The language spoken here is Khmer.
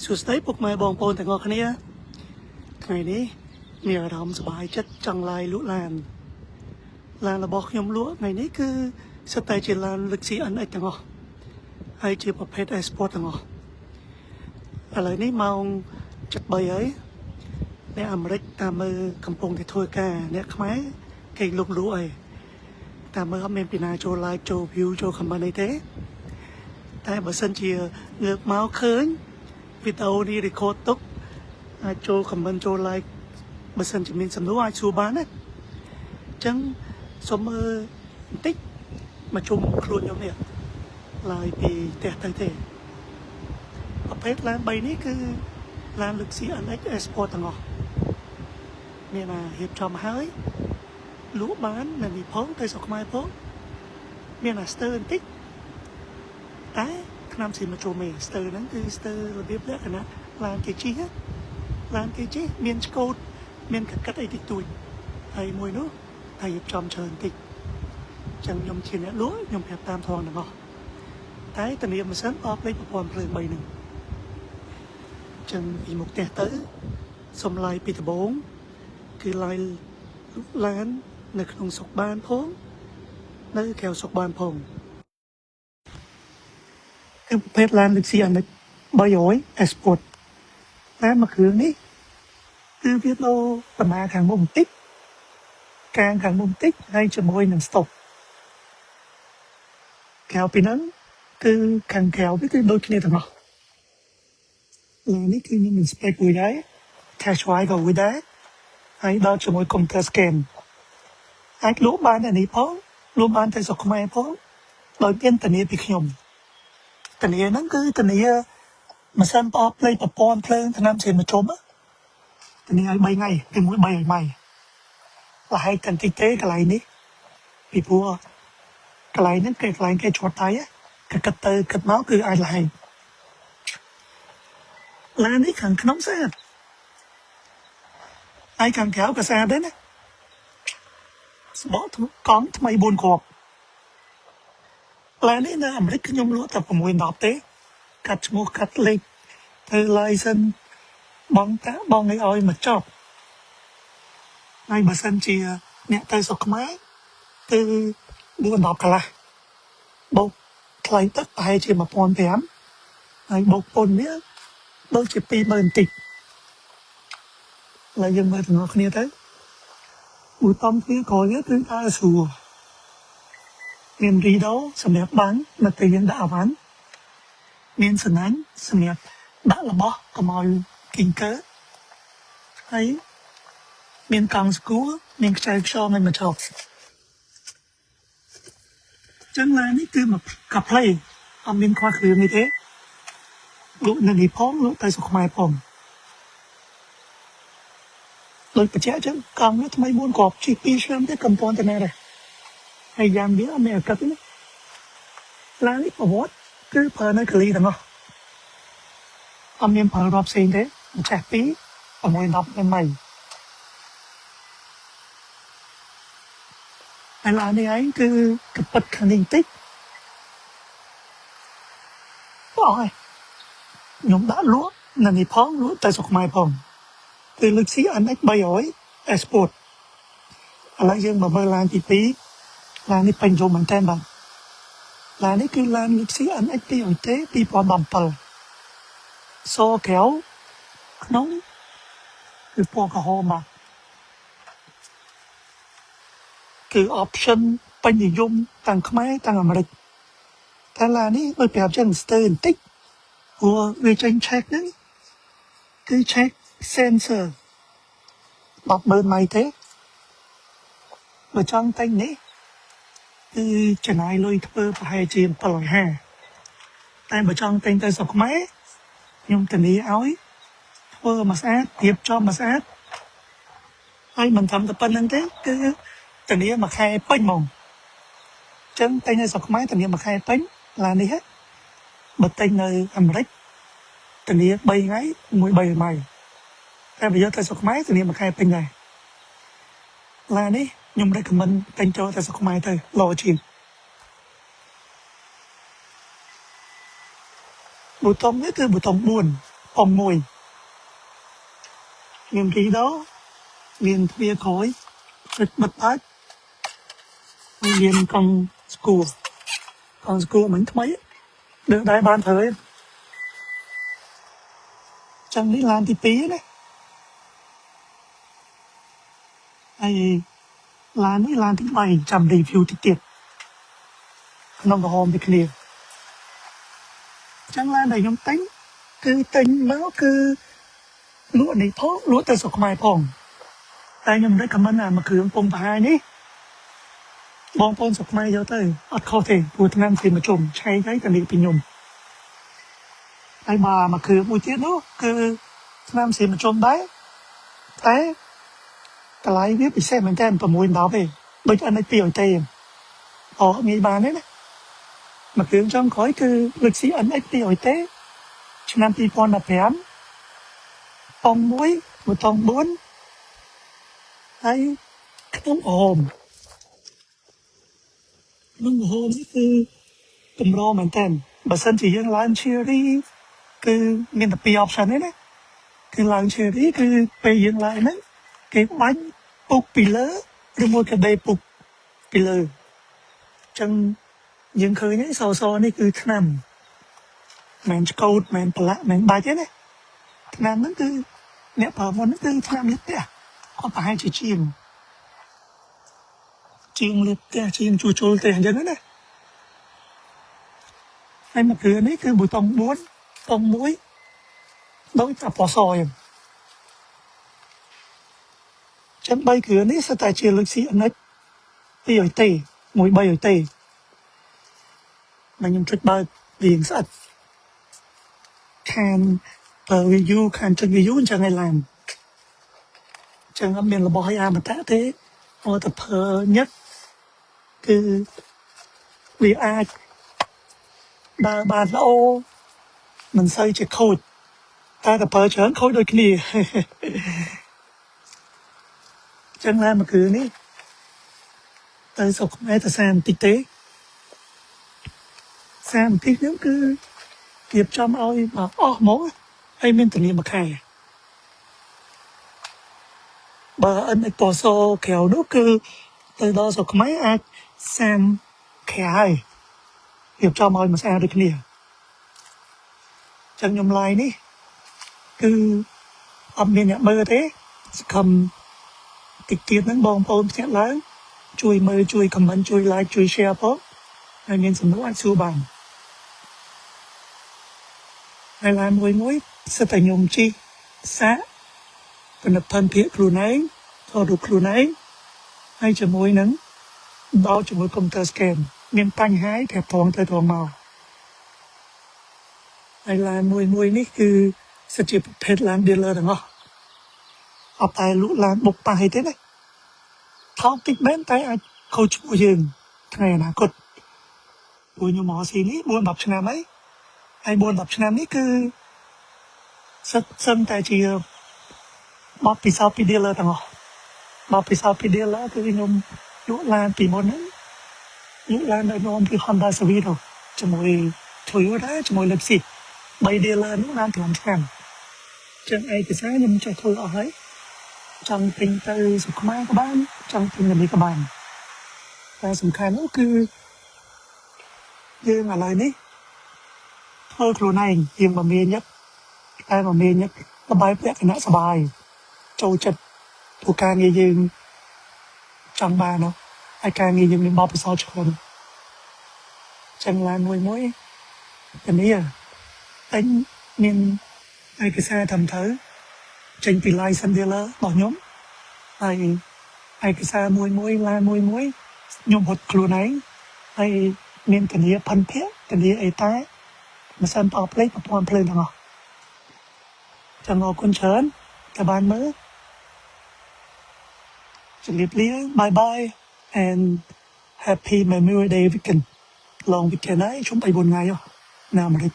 សួស្តីពុកម៉ែបងប្អូនទាំងអស់គ្នាថ្ងៃនេះមានអារម្មណ៍សប្បាយចិត្តចង់ឡាយលក់ឡានរបស់ខ្ញុំលក់ថ្ងៃនេះគឺសិតតែជាឡានលឹក CNX ទាំងអស់ហើយជាប្រភេទ Export ទាំងអស់ឥឡូវនេះម៉ោង 7:03 ហើយអ្នកអាមេរិកតាមមើលកំពុងតែធ្វើការអ្នកខ្មែរគេលក់លក់ហើយតាមមើលអត់មានពីណាចូល like ចូល view ចូល comment អីទេតែបើសិនជាងើបមកឃើញវីដេអូនេះ record ទុកអាចចូល comment ចូល like បើសិនជាមានសំណួរអាចសួរបានណាអញ្ចឹងសូមមើលបន្តិចមកជុំខ្លួនខ្ញុំនេះឡាយពីផ្ទះទៅទេប្រភេទឡាន3នេះគឺឡានលឹក CNX Export ទាំងអស់មានរៀបចំហើយលក់បាននៅនេះផងទៅស្រុកខ្មែរផងមានស្ទើរបន្តិចតែឆ្នាំស៊ីមកជុំឯងស្ទើរហ្នឹងគឺស្ទើររបៀបលក្ខណៈឡានគេជិះមានឆ្កូតមានកកិតអីតិចតួចហើយមួយនោះតែរៀបចំច្រើនតិចចឹងខ្ញុំជាអ្នកលក់ខ្ញុំប្រាប់តាមថងទាំងអស់តែធានាម៉ាស៊ីនអបលេខប្រព័ន្ធភ្លើង3ហ្នឹងចឹងពីមុខផ្ទះទៅសុំឡាយពីដំបូងគឺឡាយឡាននៅក្នុងស្រុកបានផងនៅក្រៅស្រុកបានផងគឺប្រភេទឡានលឹក CNX 300 Export តែមួយគ្រឿងនេះគឺវាដូរបណ្ណាខាងមុខបន្តិចកាងខាងមុខបន្តិចហើយជាមួយនឹង stop ក្រៅពីហ្នឹងគឺខាងក្រៅវាគឺដូចគ្នាទាំងអស់ឡាននេះគឺមាន spec មួយដែរ cash ride ក៏មួយដែរហើយដល់ជាមួយ computer scan អាចលក់បានអានេះផងលក់បានទៅស្រុកខ្មែរផងដោយមានធានាពីខ្ញុំធានាហ្នឹងគឺធានាម៉ាស៊ីនប្រអប់លេខប្រព័ន្ធភ្លើងឆ្នាំជាមកជុំធានាឲ្យ3ថ្ងៃពីមួយ3ឲ្យម៉ៃលះហើយកន្តិចទេកន្លែងនេះពីព្រោះកន្លែងហ្នឹងគេកន្លែងគេឈត់tayគេគិតទៅគិតមកគឺអាចលះហើយឡាននេះខាងក្នុងស្អាតហើយខាងក្រៅក៏ស្អាតដែរណាស្បកកង់ថ្មី4គ្រាប់ឡាននេះនៅអាមេរិកខ្ញុំលក់តែ6-10ទេកាត់ឈ្មោះកាត់លេខធ្វើ license បងឲ្យមកចប់ហើយបើសិនជាអ្នកទៅស្រុកខ្មែរគឺ4-10កន្លះបូកថ្លៃទឹកប្រហែលជា 1,500 ហើយបូកពន្ធវាដូចជា 20000 បន្តិចហើយយើងមើលទាំងអស់គ្នាទៅប៊ូតុងវាក្រោយវាគឺដើរស្រួលមានរីដោសម្រាប់បាំងនៅពេលយើងដាក់អវ៉ាន់មានសណាញ់សម្រាប់ដាក់របស់កុំឲ្យគីងកើហើយមានកង់ស្គូមានខ្សែខ្យងឲ្យមកចប់ចឹងឡាននេះគឺមកកាផ្លេអត់មានខ្វះគ្រឿងនេះទេលក់នៅនេះផងលក់ទៅស្រុកខ្មែរផងដូចបញ្ជាក់ចឹងកង់វាថ្មី4គ្រាប់ជិះ2ឆ្នាំទេកំប៉ុនតែណែដែរហើយយ៉ាងវាអត់មានអាកាត់ទេណាឡាននេះប្រវត្តិគឺប្រើនៅកលីទាំងអស់អត់មានប្រើរាប់ផ្សេងទេម្ចាស់2 6-10ម៉ៃហើយឡាននេះឯងគឺកពិតខាងនេះបន្តិចអស់ហើយខ្ញុំដាក់លក់នៅនេះផងលក់ទៅស្រុកខ្មែរផងគឺលឹក CNX 300 Export ឥឡូវយើងមកមើលឡានទី2ឡាននេះពេញចូលមែនតើបាទឡាននេះគឺឡានលឹក CNX 200T 2017សក្រៅក្នុងគឺពណ៌ក្រហមបាទគឺ option ពេញនិយមទាំងខ្មែរទាំងអាមេរិកតែឡាននេះដូចប្រាប់ចឹងស្ទើរបន្តិចព្រោះវាចេញ check ហ្នឹងគឺ check sensor 100000ម៉ៃទេបើចង់តែងនេះគឺចំណាយលុយធ្វើប្រហែលជា750តែបើចង់តែងទៅស្រុកខ្មែរខ្ញុំធានាឲ្យធ្វើមកស្អាតរៀបចំមកស្អាតហើយមិនត្រឹមតែប៉ុណ្្នឹងទេគឺធានាមួយខែពេញហ្មងអញ្ចឹងតែងនៅស្រុកខ្មែរធានាមួយខែពេញឡាននេះបើតែងនៅអាមេរិកធានា3ថ្ងៃមួយ3ម៉ៃតែបើយកទៅស្រុកខ្មែរធានាមួយខែពេញដែរឡាននេះខ្ញុំ recommend តែងចូលទៅស្រុកខ្មែរទៅល្អជាងប៊ូតុងនេះគឺប៊ូតុង4 phòng mùi miền kỳ đó miền bia khói rất bật bát miền con school mình mấy được đại ban thời chẳng lý làm thì tí đấy ai làm ấy làm thì mày chăm review ticket nó có hôm thì clear chẳng là này nhóm tính cứ tính nó cứ lúa này thốt lúa tới sọc mai phòng tại nhóm đấy cảm ơn mà cứ phong bài ní bong phong sọc mai cho tới ở khó thể buổi tháng năm thì mà trộm cháy cái cái này bị nhung ai mà cứ buổi tiết đó cứ tháng năm thì mà trộm đấy đấy cái lái biết bị xe mình tên và mùi đó về bây giờ anh ấy tiêu tiền nghĩ bà đấy mà cứ trong khói cứ lực sĩ ấn ích tiêu tế cho nên thì con là phém phong muối một phong bốn đấy cái nóng hồn cứ cầm rô mình tên bà sân chỉ dân làm chia đi cứ nên tập option đấy cứ làm chia đi cứ bây dân lại đấy cái bánh bục bị lỡ rồi mua cái đây bục bị lỡ chẳng những khơi nhảy so này cứ nằm mình câu mình lạ mình bài thế này nằm nó cứ nẹp vào nó cứ nằm lít đấy có phải chỉ chim lít đấy chim chua tiền cho nó đấy hay mà cứ này cứ buổi tông muối đối tập bỏ sòi chân bay cứ này sẽ tài chia lực sĩ anh ấy đi ở tây mũi bay ở tây mà nhưng trịch bay liền sạch can review can chân review chẳng ai làm chẳng âm miền là bỏ hay mà ta thế hoặc tập nhất cứ vì ai bà là ô mình xây chỉ khôi ta tập chớn khôi đôi kia chẳng làm mà cứ ní tới sọc mấy ta xem thực tế xem thích nếu cứ kịp cho ơi mà mối hay mình tự nhiên mà khai bà anh ấy bỏ số kéo nó cứ từ đó sọc mấy ai xem khai kịp cho ơi mà xem được cái này chẳng nhầm lại ní cứ âm miền nhạc mơ thế cầm tịch tiết nắng bong bông sẽ lớn chui mơ chui comment chui like chui share post hay nên sẵn anh xu bằng hay là mối sẽ phải nhung chi xãเป็นพันเพียครูไหนทอดูครูไหนให้จมูกนั้นเบาจมูกคอมพิวเตอร์สแกนเงินปังหายแถบทองแต่ทองเมาไอ้ลานมวยนี่คือสจิบเพชรลานเดียร์เลยเหรอเอาไปลุลานบุกไปได้ไหมท้องติดแม่นแต่เขาช่วยยืนไงนะกดบุญยมอสีนี้บุญแบบชนะไหมไอ้บุญแบบชนะนี่คือซึ่งแต่จีบอบปีซาปีเดียร์เลยต่างหากบอบปีซาปีเดียร์แล้วคือยมลุลานปีบนนั้นลุลานในนมคือฮอนด้าสวีทหรอจมูกถุยว่าได้จมูกเล็บสิใบเดียร์เลยลุลานถึงแข็งจังไอ้ภาษายมจะถุยเอาให้จังเป็นเตอสุขมากกับบ้านจังเป็นอย่างนี้กับบ้านแต่สำคัญก็คือยื่นอะไรนี่เพื่อครูนายยื่นมาเมียnhấtแต่มาเมียnhấtสบายเพื่อคณะสบายโจจัดผู้การเงี้ยยืนจังบ้านเนาะไอการเงี้ยยืนเป็นบอปซอชนจังลานมวยอันนี้tính nên ai cái xe thầm thớ tranh tỷ lai sân địa lỡ bỏ nhóm ai cái xe môi nhóm hộtខ្លួនឯងហើយមានធានាផិនភ័ក្រធានាអីតែមិនសិនអបលេខប្រព័ន្ធភ្លើងទាំងអស់ចាំអរគុណច្រើនតែបានមើលជម្រាបលា bye bye and happy memorial day weekend long weekend ហើយជុំ3-4ថ្ងៃណាមក